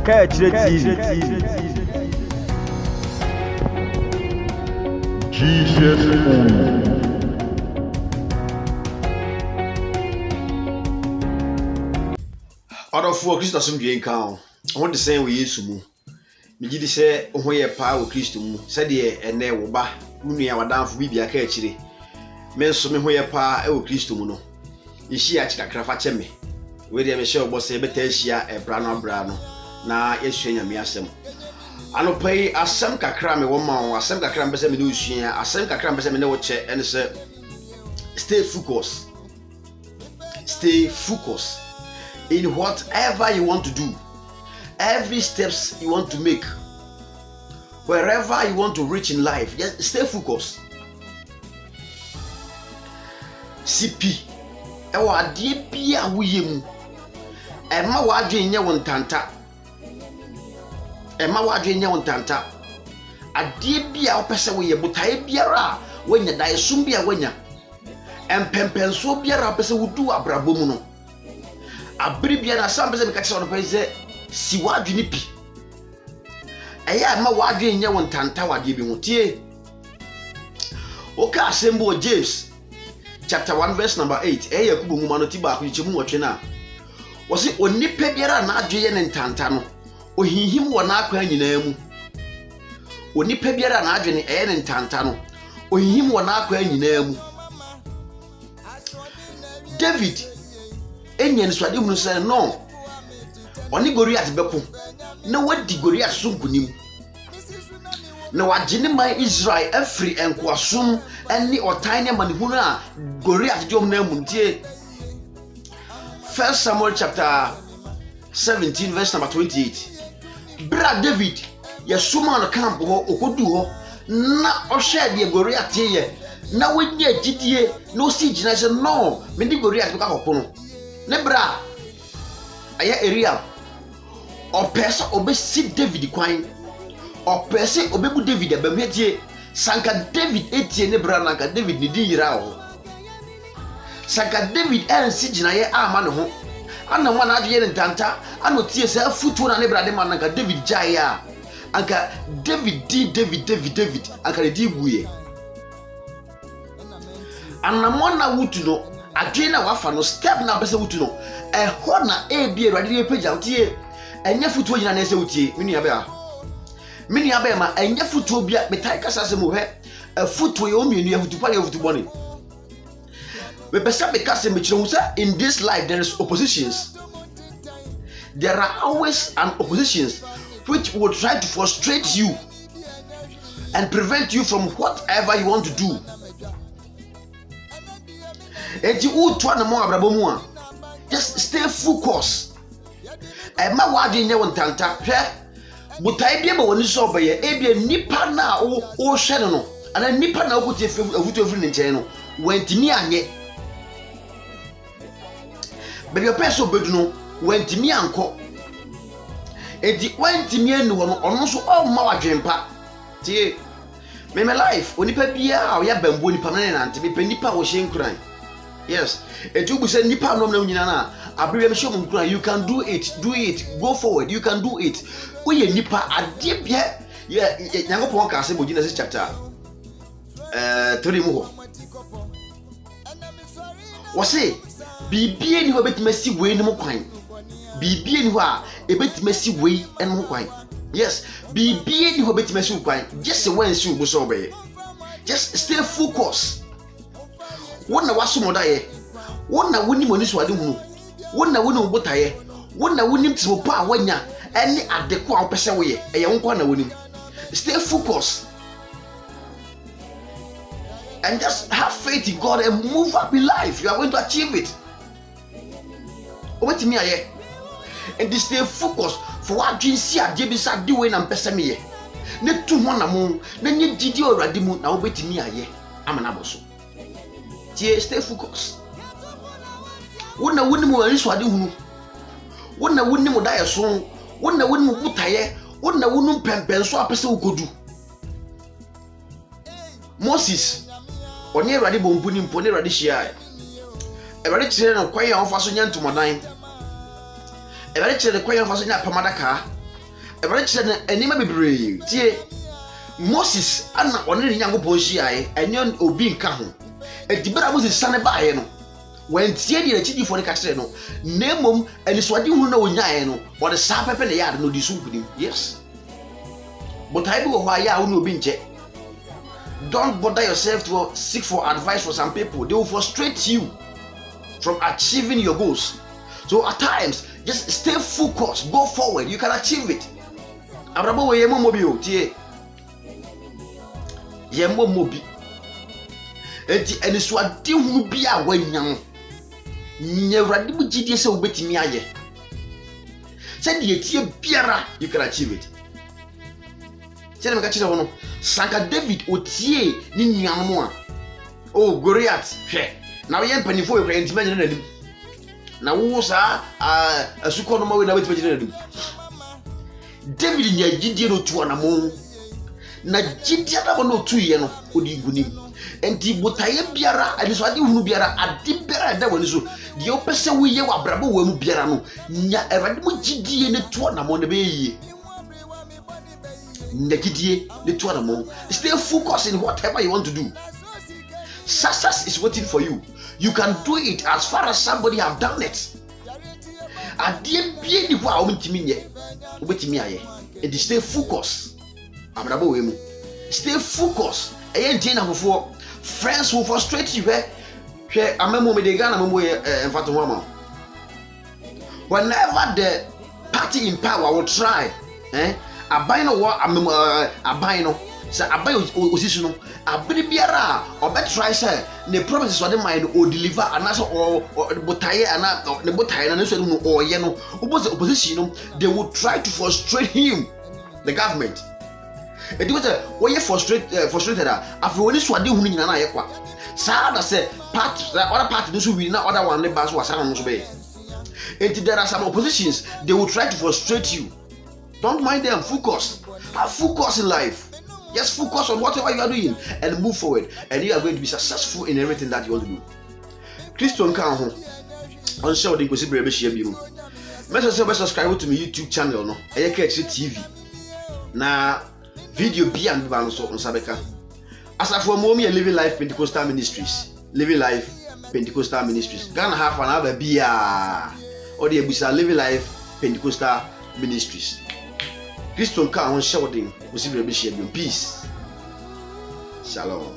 Catch the TV. Jesus. Out of 4 Christmas some drink count. I want the same way Yesu mu. Me gidi say ho ye pa wo Kristo mu. Said ye ene wo ba, unu ya wadanfo bibia ka akire. Me nso me ho ye pa e wo Kristo mu no. Yeshi a chika krafa cheme. We dey me share obo say beta hia e bra no na yesu nyame asem. Anopai asem kakra me wo ma wo asem kakra mbese me do usua asem kakra mbese me ne wo che ene say stay focused. Stay focused in whatever you want to do, every steps you want to make, wherever you want to reach in life. Just stay focused. CP ewa adie bia woye mu ema wadwen nye wontanta adie bia opese woye botae biara wanya dai sum bia wanya empempenso biara opese wudu abrabomu no abiri biara na sam pese me kache wono pese si wadwene pi eya ema wadwen nye wontanta wadie bi hotie oka asembo James chapter 1 verse number 8 Yakubu nguma no tiba ko chemu wotwe na wosi onipa biara na adweye ne ntanta no ohinhim wo na akwa nyina mu onipa biara na adwene ne ntanta no ohinhim wo na akwa nyina mu David enyen swade hunu se no oni Goliath beko na wadi Goliath sunkunim na wagene man Israel afri enkoasom eni otane manihunu a Goliath jom na muntie. 1 Samuel chapter 17 verse number 28. Bra David yesuma no camp ho okodu ho na ohwe de Goliath ye na wadi agidie na osi gina se no me di Goliath beka kokko no ne bra aya area opesa obesi David kwan opese obebu David abamhedie sanka David etie ne bra nanka David ni di yira ho sanka David ensi gina ye ama ne ho ana nwa na adye ne ntanta ana tie se afutu na ne bra de man nanka David jaya anka David anka ne di guye ana mona wutu no adwe na wafa no step na bese wutu no ho na ebie rade ye pagya utie enya futu gina na ese utie mini abe ma enya futu bia metai kasa se mo he futu ye omienu ye futu pa ye futu boni we pesa be kasa me kire say in this life there is oppositions. There are always an oppositions which will try to frustrate you and prevent you from whatever you want to do. Enti utu na mo abrabomu a just stay focused. Ma wade nye wontanta hwe butai bia ba woni so obeye ebia nipa na o hwe no ana nipa na okuti afutu afiri ne nchen no wantimi anye bebe peso bedu no wantimi anko edi wantimi anu no ono so o ma wadwempa tie me life onipa bia o ya bambo nipa na nante be nipa wo hye nkuran. Yes, eti ubu se nipa no na nyina na abriwe me show mu nkuran. You can do it, go forward, you can do it. Oye nipa ade bia ye Nyankopon ka se bo Genesis chapter 3 mu ho wose bibie ni ho betimasi wei ni mo kwan bibie ni ho a ebetimasi wei en mo kwan. Yes, bibie ni ho betimasi kwan just when si ubu so obeye just stay focused. Wona wasomoda ye wona woni moni so ade hunu wona woni obotaye wona woni mtipo a wanya eni adeko a opese wo ye eye wonko na woni. Stay focused and just have faith in God and move up in life. You are going to achieve it. Obetimi aye and stay focused for what you see ade bi sa de we na mpese me ye ne tu ho na mo na nye gidi orade mu na obetimi aye amana boso. Stay focused. Wona woni mo ari so ade hunu wona woni mo dae so wona woni mo butaye wona wonu pempenso apese ukodu. Moses oni erade bombu ni mpo ne erade hia erade kire no kwan ya onfa so nya ntomodan erade kire no kwan ya onfa so nya pamadaka Ewurade kyerɛ enima bebree tie Moses ana ɔne ne Nyankopɔn hyiae ɛnyɛ obi nka ho edibera Moses sane baaye no wantie die akyidifo ne ka kyerɛ no na mmom aniswade hu na onyae no wɔde saa pepe ne yade no di so nkunim yes but I bi wɔ hɔ a ya wo ne obi nkyɛ. Don't bother yourself to seek for advice for some people. They will frustrate you from achieving your goals. So at times, just stay focused, go forward. You can achieve it. Abrabo we yemo mobi o tie. Yemo mobi. Enti eniso ade hu bi a wanyan. Nyewrade mu gidie se obetimi aye. Say de tie biara you can achieve it. Say dem ka kire wono. Sanka David otie ni nyamu a oh Goliath hwe na we mpanifo ekwa ntima nyina nadim na wo sa asuko no ma we na wetima nyina nadim David nya gidie no tu anamo na gidie da no tu ye no odi gunim enti botaye biara adiso ade hunu biara ade biara da wani so de opese wo ye wa brabo wa mu biara no nya erade mu gidie ne tu anamo ne be yie Negidie the two of stay focused in whatever you want to do. Success is waiting for you. You can do it as far as somebody have done it. Adie bie ni ho a omtimi nye. Obetimi aye. And stay focused. Abrabo we mu. Stay focused. Eye ntie na fofo. Friends will frustrate you. Hwe amemo me de Ghana memo emfato ho ama. Whenever the party in power will try, aban no wo aban no say aban osisu no abere biara obetry say ne promises what the mind o deliver anaso o botaye ana ne botaye na so no o ye no opposition no they will try to frustrate him the government it was when you frustrated after when so ade hunu nyina na ye kwa sa da say part other party no so win na other one ne ba so wasa no so be and there are some oppositions they will try to frustrate you. Don't mind them. Focus. Have focus in life. Just focus on whatever you are doing and move forward. And you are going to be successful in everything that you want to do. Christian Kanho. On show the possible share biru. Make sure you subscribe to my YouTube channel no. Eyeke TV. Na video bi am ba no so nsabeka. Asafo mo me Living Life Pentecostal Ministries. Living Life Pentecostal Ministries. Ghana half an hour bia. Or the ebusa Living Life Pentecostal Ministries. Christian Car on shouting, we see the peace. Shalom.